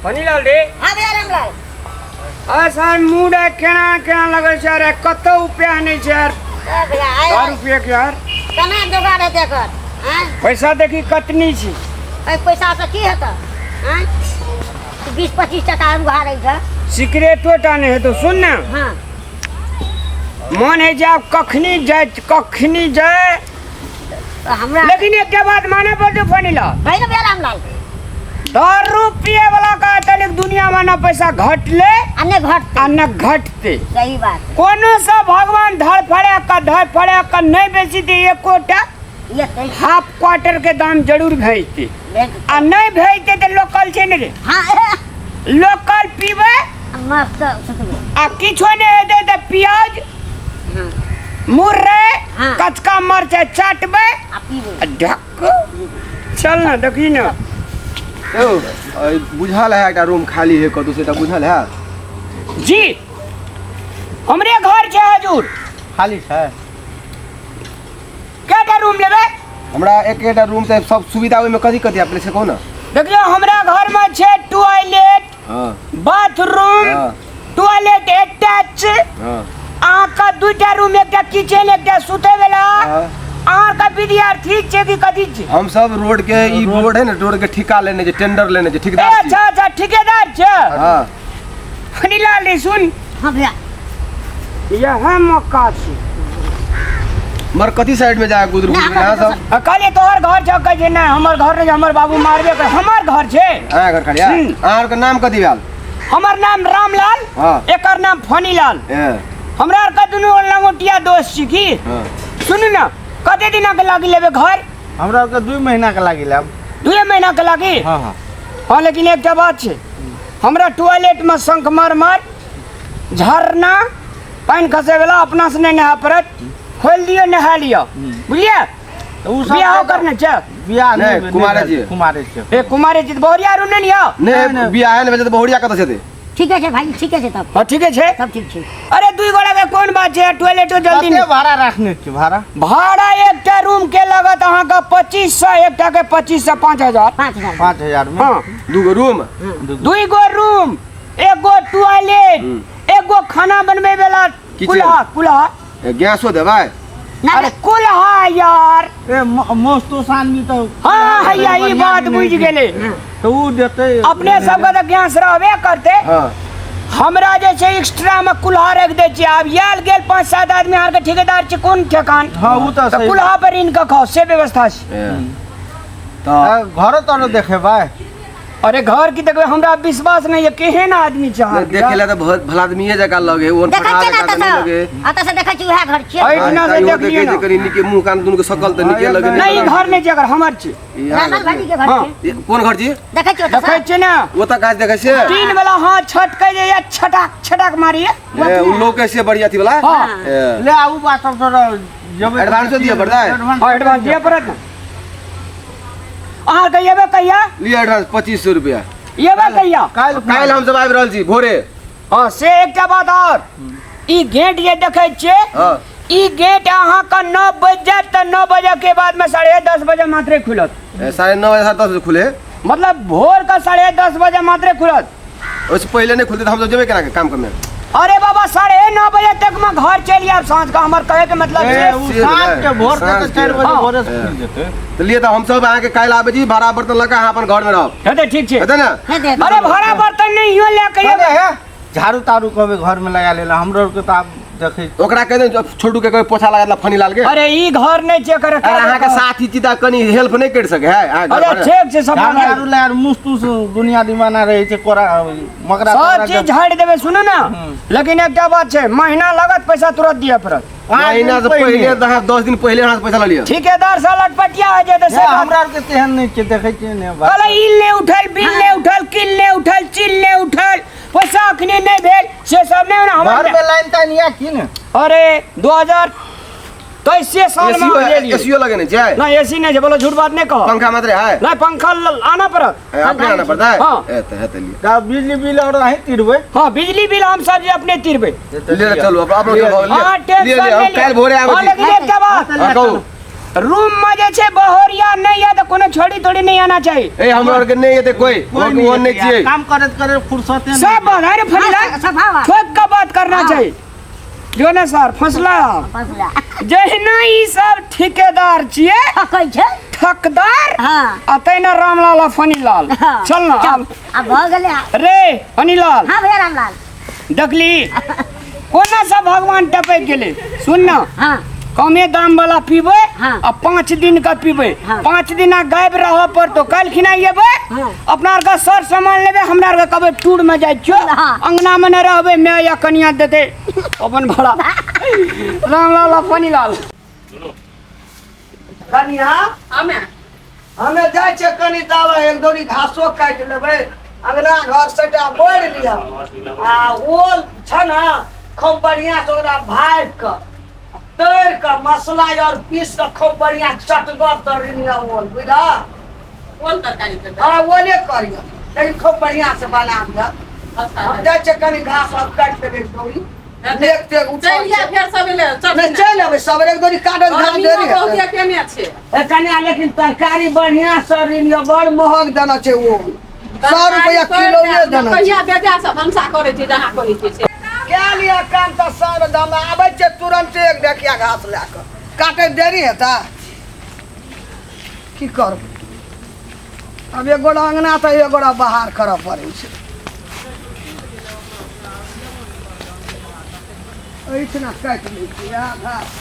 फनीलाल रे हां भैया रामलाल आसान मूड है केना लगे छै रे कतो रुपया नहीं छै यार भैया 4 रुपया के यार केना जोगाड़ हेतै कर हैं पैसा देखी कतनी छी ए पैसा से की हेतै हैं 20-25 टका उधार है सिगरेटो टा नहीं है तो सुन ना हां मन है जे आप कखनी जाए तो हमरा लेकिन एक के बात माने पड़ते फनीलाल भाई ना भैया रामलाल 10 रुपये वाला का तनिक दुनिया में ना पैसा घटले अन्य घटते सही बात कोनो सा भगवान धड़ फड़े का नहीं बेची दे एकोटा ये सही हाफ क्वार्टर के दाम जरूर भेजते आ नहीं भेजते तो लोकल छै ने रे हां लोकल पीबे मस्त सुतबे आ किछो नहीं हेते तो प्याज मुर्रे हाँ। कचका मरचा चाटबे आ पीबे ढक चल ना देखी ना बुझल है एकटा रूम खाली है कतौ से बुझल है जी हमरे घर छै हजूर खाली है केटा रूम लेबे हमरा एकटा रूम ते सब सुविधा ओय में कथि अपने से कहू ना देखियो हमरा घर में छै टॉयलेट हां बाथरूम हाँ। टॉयलेट अटैच हां आका दुटा रूम एकटा किचन एकटा सुते वाला आका विद्यार्थी छै कि कथि छै हम सब रोड के ई रोड है ना रोड के ठेका लेने जे टेंडर लेने जे ठेकेदार छी अच्छा ठेकेदार छै हां फनीलाल रे सुन हां भैया यह मौका छै मर कथि साइड में जाए गुदर यहां सब कहले तोहर घर छ कह छै ना हमर घर रे हमर बाबू मारबे कर हमर घर छै हां घर खड़िया आर के नाम कथि भेल हमर नाम रामलाल हां एकर नाम फनीलाल हमरा आर के दुनू लंगोटिया दोस्त छी की हां सुन ना कते दिन के लागी लेबे घर हमरा के 2 महीना के लागी लेब 2 महीना के लागी हां हां लेकिन एकटा बात छै हमरा टॉयलेट में संगमरमर झरना पानी खसे वाला अपना से नहीं नहा पड़त खोल दियो नहा लियो बुझलिए तो उ सब बियाह करने छ बियाह नहीं, कुमारे जी ए कुमारे जी बोरिया रु नहीं हो नहीं बियाह है बजे तो बहुड़िया कत से ठीक है भाई ठीक है तब हां ठीक है सब ठीक छै अरे दुई गोड़ा के कोन बात छै टॉयलेटो जल्दी कते भाड़ा रखने छी भाड़ा एकटा रूम के लागत अहाँ का 2500 एकटा के 2500 5000 5000 में हां दूगो रूम दुई गो रूम एगो टॉयलेट एगो खाना बनबे वाला कुल्हा गैसो देबै अरे कुल्हा यार ए मस्तो सानमी तो हां हैया ई बात बुझ गेले तो उ देते अपने सब का तो गैस रहबे करते हां हमरा जे छै एक्स्ट्रा में कुल्हा रख दे छी अब याल गेल 5-7 आदमी आर के ठेकेदार छै कोन ठेकान हां उ तो सही कुल्हा पर इनका खाओ से व्यवस्था छै तो घर तो देखेबै अरे घर की देखबे हमरा विश्वास नहीं है केहन आदमी छै देखेला तो बहुत भला आदमी है जका लगे ओन देखै फटा छै ना जका लगे आता से देखै छी उहे घर छै ऐठना से देख लियो ना करी निके मुंह कान दुनु के सकल त निके लगे नहीं घर नहीं छै अगर हमर छै रामलाल भाई के घर हाँ। छै कोन घर छी देखै छी देखै छै ना वो त काज देखै छै तीन वाला हाथ छटकै जे छटाक मारिए उ लोग कैसे बढ़िया थी वाला हां ले आउ बात सब जब एडवांस दिया पड़ता है एडवांस दिया पड़त ना अहाँ कहिएबे कहिया लिए एडवांस 2500 रुपया येबे कहिया काल हम सब आबि रहल छी भोरे हां से एकटा बात और ई गेट जे देखै छियै हां ई गेट अहाँ का 9 बजे त 9 बजे के बाद में 10:30 बजे मात्र खुलत 9:30 बजे 10 बजे खुले मतलब भोर का 10:30 बजे मात्र खुलत उससे पहले नहीं खुलते तो हम सब जेबे केना के काम करने अरे बाबा 9:30 बजे तक में घर चलिए आप सांझ का हमर कहे के मतलब ए है उ साँझ के भोर के 4 बजे हाँ। भोरे से खुल जेते तो लिए तो हम सब आके काल आबे जी भाड़ा बर्तन लगा अपन घर में रहब हेते ठीक छै हेते ना अरे भाड़ा बर्तन नहीं हो ले कहिए झाड़ू तारू कहबे घर में लगा लेला हमरो के तो आप देखै ओकरा कह दे छोटू के कोई पोछा लगा ला फनीलाल के अरे ई घर नहीं छै करे अरे अहाँ के साथी चिता कनी हेल्प नहीं कर सके है अरे ठीक छै सब झाड़ू ला मुस्तुस दुनिया दीवाना रहे छै कोरा मकरा सब चीज झाड़ देबे सुनो ना लेकिन एकटा बात छै महीना लागत पैसा तुरंत दिए पड़त महीना से पहले 10 दिन पहले हाथ पैसा लिया ठेकेदार से लटपटिया हो जाते से हमरा के तेहन नहीं छै देखै छी ने अरे इल ने उठल बिल ने उठल किल ने उठल चिल ने उठल पैसा अखनी नहीं भेल से सब नहीं ना घर हमर में लाइन ताइन या की ने अरे 2023 साल में ले लिए एसीओ लगे नहीं छै ना एसी नहीं है बोलो झूठ बात नहीं कहो पंखा मात्र है ना पंखा आना पड़त अपने आना पड़ता है हाँ। हेते लिए का बिजली बिल और नहीं तिरबे हाँ बिजली बिल हम सब जे अपने तिरबे ले चलो आप लोग हाँ लिए टेंशन हम नहीं काल भोरे हाँ आबे लेकिन एक बात हां कहू रूम में जे छे बहरिया नहीं है तो कोनो छोड़ी थोड़ी नहीं आना चाहिए। ए हमरा और के नहीं है कोई वो नहीं चाहिए। काम करत करे फुर्सत है सब बधाई फैला सफावा ठोक का बात करना चाहिए जो ना सर फसला फसला जहिना ई सब ठेकेदार छिए कहै छै ठकदार हां अतै ना रामलाल फनीलाल चल ना अब भ गेलै रे फनीलाल हां भैया रामलाल देखली कोना सब भगवान टपक गेले सुन ना हां कमे दाम वाला पीबे हाँ। आ 5 दिन का पीबे हाँ। 5 दिन गायब रह पर तो कल खिनाइबे हाँ। अपना आर का सर सामान लेबे हमरा आर का कबे टूर में जाय छियो हाँ। अंगना में न रहबे मैं या कनिया देते अपन भड़ा रामलाल फनीलाल कनिया हमें जाय छे कनी दावा एक दोरी घासो काट लेबे अंगना घर सटा बोर लिया आ ओल छ ना खूब बढ़िया से ओकरा भाइब क तैर का मसला और पीस का खूब बढ़िया चटगर तरिया ओल बुझा कौन तरकारी के हाँ ओले करिया लेकिन खूब बढ़िया से बना दिया हम जाय छे कनी घास और काट देबे दोरी देखते चलिए फिर सब ले नहीं चल अबे सब एक दोरी काटल घास देरी बहुत है केने छे ए कन्या लेकिन तरकारी बढ़िया सरिया बड़ महग देना छे वो 100 रुपया किलो ये देना छे कहिया बेटा सब भंसा करे छे जहां करे छे क्या लिया काम तो सर दम आबे छे तुरंत एक ढकिया घास लेकर काटे देरी है ता की कर अब एक गोड़ा अंगना तो एक गोड़ा बाहर कर पड़े छे इतना काट ली या घास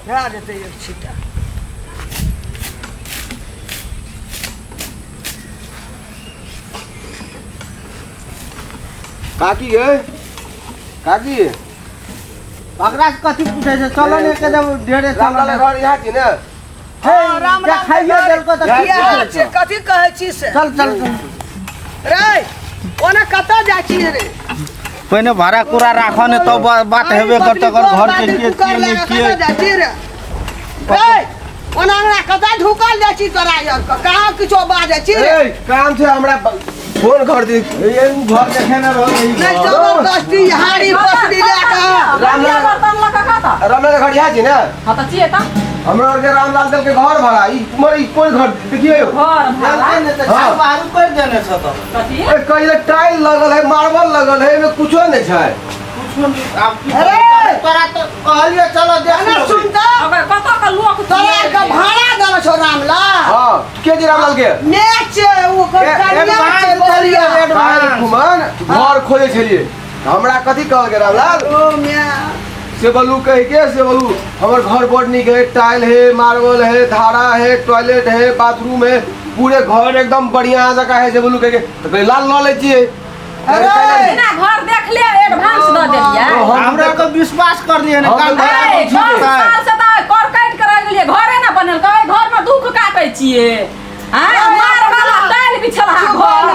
या देते एक छीटा काकी गे काकी बकरा से कथी पूछे छै चलो ने के जब ढेरे रामलाल चलो घर यहाँ छी ने हे खाइए देल को तो किया छे कथी कहै छी से चल चल रे ओना कता जाइ छी रे पहले भाड़ा कुरा राखो ने तो बात हेबे करत कर घर के लिए किए किए जाइ छी रे रे ओना हमरा कता ढुकल जाइ छी तोरा यार कहां किछो बाजै छी रे ए काम छै हमरा फोन कर दी ये घर देखे ना रहो नहीं जबरदस्ती हाड़ी पसरी लेकर रामलाल बर्तन लगा का था रामलाल घर यहाँ छी ने हां त छिए त हमरा और के रामलाल दल के घर भाड़ा ई तुम्हारी कोई घर देखिए घर भाड़ा हाँ। बाहर कर देने छ तो कथी ए कहिले टाइल लगल है मार्बल लगल है एमे कुछो नहीं छै अरे! तोरा तो कहलिए चलो देख अरे लो। सुन त अबे कत का लोग तोरा का भाड़ा देला छो रामला हां के जी रामलाल के नेचे वो कनिया छे बोलिया घुमान घर खोजे छलिए हमरा कथी कहल के रामलाल ओ मिया से बोलू कह के से बोलू हमर घर बड़ निक है टाइल है मार्बल है धारा है टॉयलेट है बाथरूम है पूरे घर एकदम बढ़िया जगह है से बोलू कह के तो कहले लाल ल ले छिए अरे बिना घर देख ले एडवांस द देलिए हमरा को विश्वास कर लिए ने हम काम तो ए 10 साल से त कर काट कर गेलिए घरे ना बनल कहे घर में दुख काटै छिए हां मार वाला टाइल बिछला घर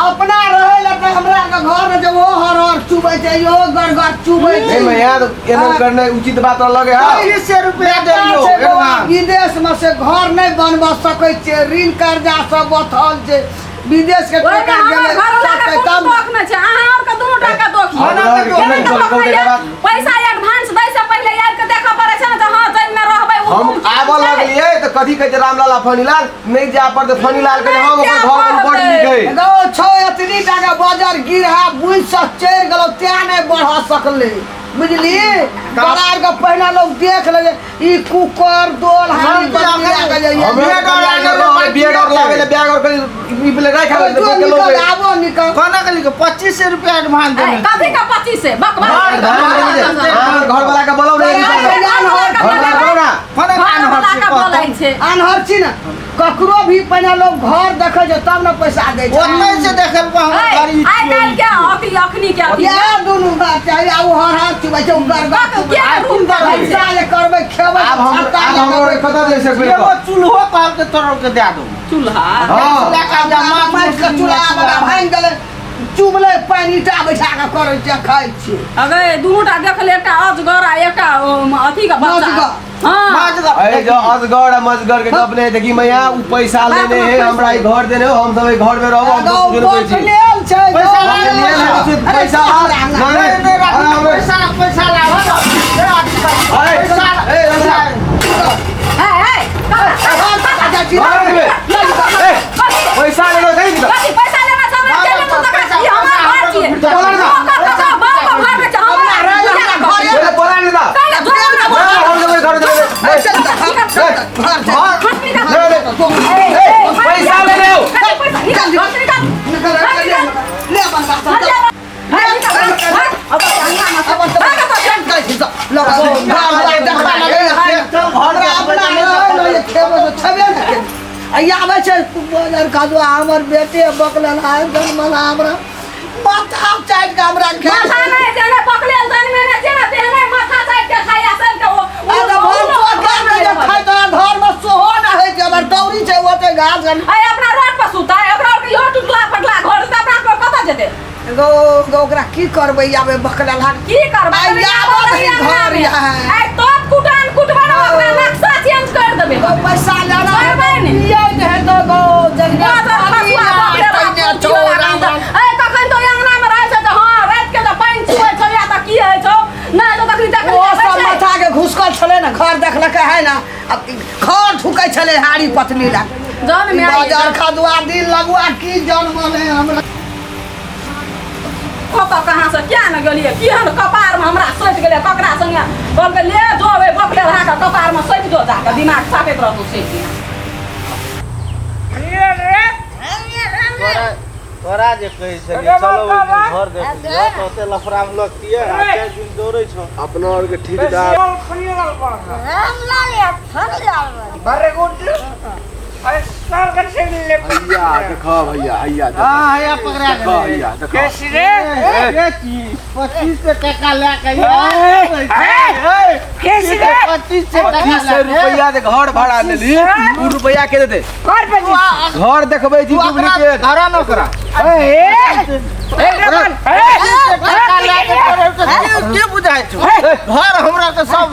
अपना रहे ला त हमरा का घर में जब वो हर चुबै छै यो गड़गड़ चुबै ए छै मैं यार एना करना उचित बात लगे हां 100 रुपया देलियो एडवांस विदेश में से घर नहीं बनबा सकै छै ऋण कर्जा सब बथल छै विदेश के ओए टका हमर घर वाला के तब दुख न छै अहाँ और के दुनू टाका दोखी पैसा एडवांस दै से पहले यार के देखा पड़े छै न त हां जइन में रहबै हम आबऽ लगलिए तो कथी कहे रामलाल फनीलाल नहीं जा पर तो फनीलाल के हम अपन घर में बड़ निक है दो छो इतनी टाका बाजार गिरहा बुझ सब चढ़ गेलो त्या नहीं बढ़ा सकले बुझली करार का पहला लोग देख ले ई कुकर दोल हानी बत्ती लगा जाइए हमरा बिएड और लागे बैग और ई प्ले रखा के लोग आबो निकल कोना के लिए 25 रुपया एडवांस देने कथी का 25 से बकवास घर वाला का बोलो रे घर वाला बोलो ना कोना कान घर वाला हट का बोलै छै अनहर छी ना ककरो भी पहले लोग घर देखे छै तब ना पैसा दे छै ओतै से देखल को हम गाड़ी आई काल के अथी अखनी के अथी या दुनु बात चाहिए आ वो हर चुबै छै उगर क्या रूम कर पैसा जे करबै खेबै अब हम कथा दे सकबे एगो चूल्हो कहल के तोड़ के दे दो चूल्हा हां लगा जमा माइट के चूल्हा बड़ा भांग गेलै चुबले पानी ईटा बैठा के करै छै खाइ छी अगे दुनूटा देख ले एकटा अजगर आ एकटा अथी का बच्चा मजगर। हां ए जो अजगर मजगर के गप नहीं देखी मैं उ पैसा लेने है हमरा ई घर देने हो हम सब ई घर में रहबो हम तो कुछ नहीं ले छै पैसा पैसा ले लो नहीं पैसा लेना सब जेल में तक ये हमारा घर छिए घर में हमारा बोला नहीं था पैसा ले लो हमर बेटे बकल जन्मल हमरा माथा चाट के हमरा माथा नहीं जेने पकले जन्मे ने जेने देने माथा चाट के खाया सब के घर में सोहो ना है जे हमर दौरी छै ओते घास आई अपना रोड पर सुता है ओकरा के यो टुकला पटला घर से अपना को कत जेते ओकरा की करबै आबे बकला की करबै घर आई तो कुटबा ना ओकरा नक्शा चेंज कर देबे पैसा लेना नहीं ये है तो जगह कखन तो अंगना में रहे छै हां रात के तो पानी छुए छलिया त की है छौ नहीं तो तखनी देख ओ सब माथा के घुसकल छले ना घर देखलक है ना अब घर ठुकै छले हाड़ी पत्नी ला जान में बाजार खदुआ दिन लगुआ की जन्मल है हमरा कोका कहां से क्या न गेलिए किहन कपार में हमरा सोच गेले ककरा संगे बोल के ले जो वे बकले रहा के कपार में सोच दो जा के दिमाग साफे रहतो से तोरा जे कहै छै चलो घर देख तो ओते लफड़ा में लगतिए आ दिन दौड़ै छ अपना और के ठेकेदार भैया देखो भैया भैया हां हैया पकड़ा देखो भैया देखो कैसी रे ये चीज 25 टका ले के कैसी रे 25 टका रुपया दे घर भाड़ा लेली 2 रुपया के देते घर देखबै जी डुप्लीकेट घर न करा के बुझाइ छ घर हमरा के सब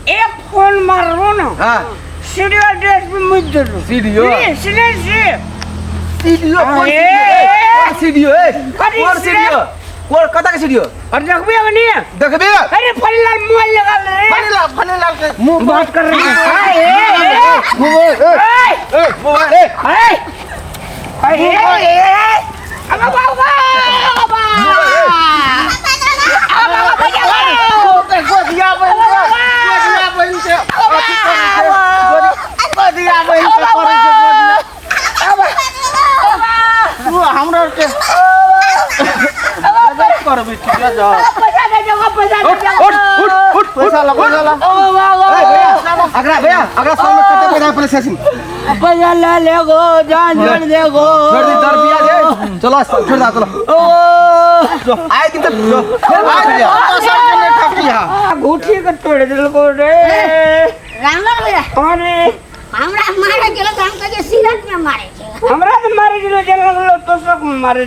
एक फोन मारो ना हां सीरियल ड्रेस पे मुझ दो सीडीओ सीरियल सीडीओ कौन सीडीओ कौन कता के सीडीओ और देखबे नहीं देखबे अरे फलीलाल मोबाइल लगा ले फलीलाल के मुंह बात कर रहे हैं मोबाइल अब बाबा हमरा के करबे ठीक है जा पैसा ला अगरा भैया अगरा सामने कते पैसा पुलिस स्टेशन पैसा ले गो जान छोड़ दे गो छोड़ दे 10 रुपया दे चलो छोड़ दा चलो आए दिन तक घूठी के तोड़ दिल को रे रामलाल भैया अरे हमरा मारे गेलो त हम कहे सिरत में मारे छै हमरा तो मारे दिलो जल लगलो तो सब मारे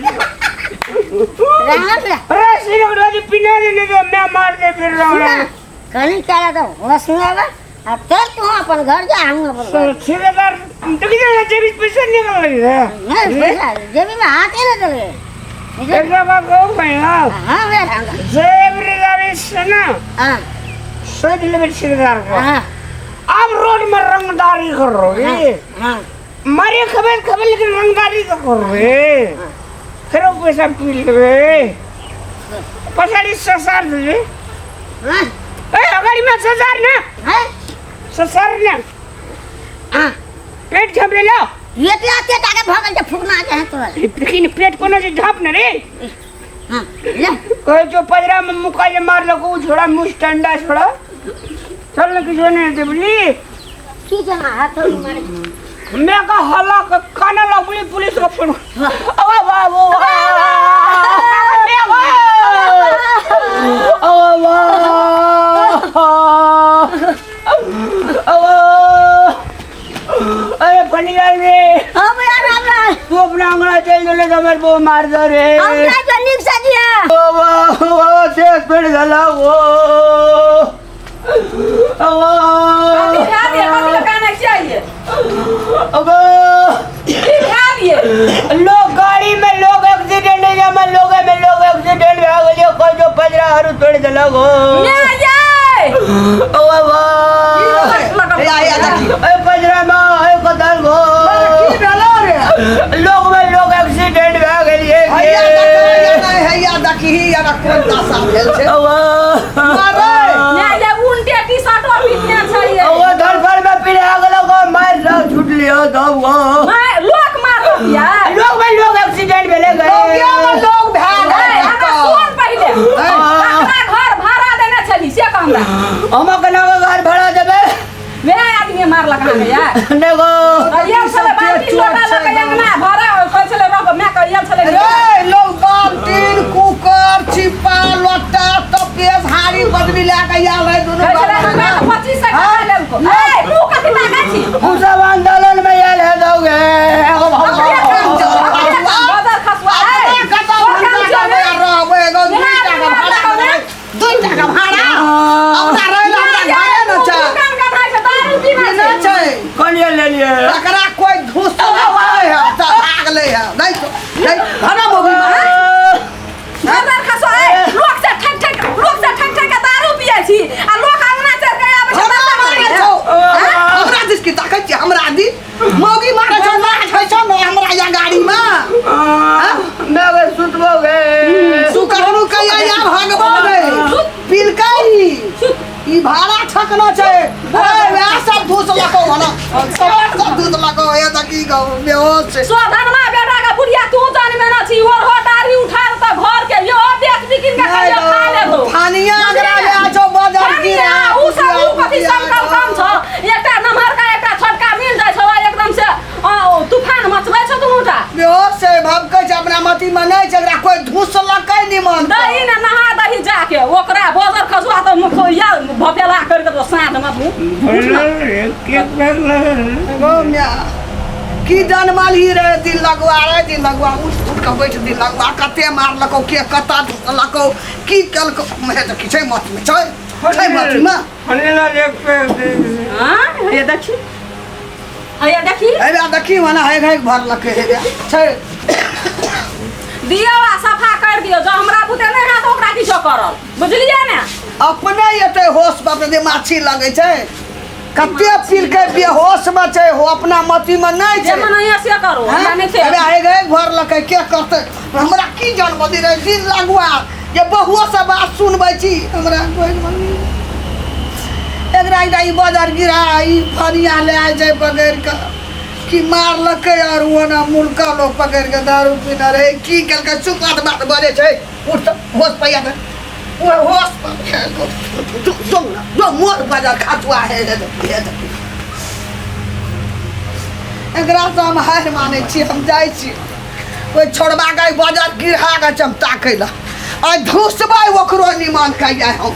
रामलाल भैया अरे सिरत राजी पिना ने तो मैं मार दे फिर रहा कहीं चला तो होश में आवा अब तू अपन घर जा हम अपन घर ठेकेदार तो कितना जेबी पैसा निकल रही है नहीं पैसा जेबी में हाथ ही न चले एकरा बात कहूं भैया हां वे रामलाल जेबी से ना हां सोच ले मेरे ठेकेदार को हां अब रोड में रंगदारी कर रहे हां मारे खबर लेकिन रंगदारी का कर रहे फिर वो पैसा पी ले पछाड़ी ससार दे हां ए अगाड़ी में ससार ना हां ससार ना हां पेट झाप ले लो ये ते आते ताके भगल के फुकना चाहे तो लेकिन पेट को ना से झाप न रे हां ले कोई जो पजरा में मुका ले मार लगो छोड़ा मुंह टंडा छोड़ा चल न किसी ने दे बोली की जना हाथ मारे मैं का हल्ला का काना लगली पुलिस को फोन ओ बाबू अरे पनिया रे हां भैया रामलाल तू अपना अंगना चल ले तो मेरे को मार दो रे हमरा तो निक सजिया ओ देश पेड़ गला वो अभी कथी लगाना चाहिए तोड़ देला गो ओ बाबा या देखी ए पजरा में ए कदर गो की भेलो रे लोग में लोग एक्सीडेंट भ गेल हैया देखी या कोन दशा भेल छै मारे ये उल्टे टी-शर्ट और पिन्ने छै ये ओ धरफड़ में पिरा गेलो गो मार लो छूट लियो दब गो लोक मार दिया लोग में लोग एक्सीडेंट भेले गए लोग भाग हमरा सुन पहिले हमरा घर भाड़ा देने छली से कहला हम केना घर भाड़ा देबे वे आदमी मारलक हमें यार देखो ये चले बाल्टी लोटा लगे अंगना भरे कोइ चले रब मैं कहिया चले रे लोग बाल्टीन कुकर छिपा लोटा तपेस हाड़ी बदली ला के आल है दोनों चले हमरा 25 से खा ले उनको ए तू कथि मांगे छी हम सब आंदोलन में आयल है दोगे बाजार खसवा है कौन ये ले लिए बाजार खसवा है लोग से ठक ठक दारू पिए छी आ लोग अंगना चढ़ के आबै हमरा दी मोगी मारे छौ लाज होइ छौ न हमरा या गाड़ी में मैं सुतबो गे सुकरनु कहिया या भगबो गे पिलकाई ई भाड़ा ठकनो छै वे सब धूस लको हन सब धूस लको ए त की कहू बेहोश छै सोधनमा बेटा का बुढ़िया तू जान में ना छी और हो डारी उठा त घर के यो देख बिकिन के कहियो खा ले तो फानिया अगरा ले आछो बाजार की उ सब उ कथि संकल काम छ एकटा नमहर का एकटा छोटका मिल जाय छ एकदम से तूफान मचबै छ दुटा बेहोश छै भबकै छै अपना मती में नै छै एकरा कोई धूस लकै निमन दही न नहा दही जाके ओकरा बाजार खसवा त मुख या भपेला कर के तो साथ में की जनमल ही रे दिन लगवा उठ के बैठ दिन लगवा कते मारलको के कता धुसलको की केलको मैं त किछै मत में छै मत में फनेला देख पे हां ये देखी हया देखी अरे देखी मना है भर लके है छै दियो आ सफा कर दियो जो हमरा बुते नै है त ओकरा किछो करल बुझलियै ने अपने एते होश बाप रे माछी लगे छै कते पील के बेहोश में छै हो अपना मती में नै छै जे मन ऐसे करो हमरा नै छै अरे आए गए घर लके के करते हमरा की जन्म दे रे दिन लगवा ये बहुओ से बात सुनबै छी हमरा कोई एकरा ई बाजार गिराई फरिया ले आइ छै पकड़ के कि मारलकै और वो ना मुल्का लोग पकड़ के दारू पीना रहे की कल के चुपचाप बात बजे छै उठ होश पैया दे वो होश जो मोर बाजार खातुआ है एकरा से हम हार माने छी हम जाय छी कोई छोड़बा के बाजार गिरा के चमता कैला आ धुसबै ओकरो निमान कहिया हम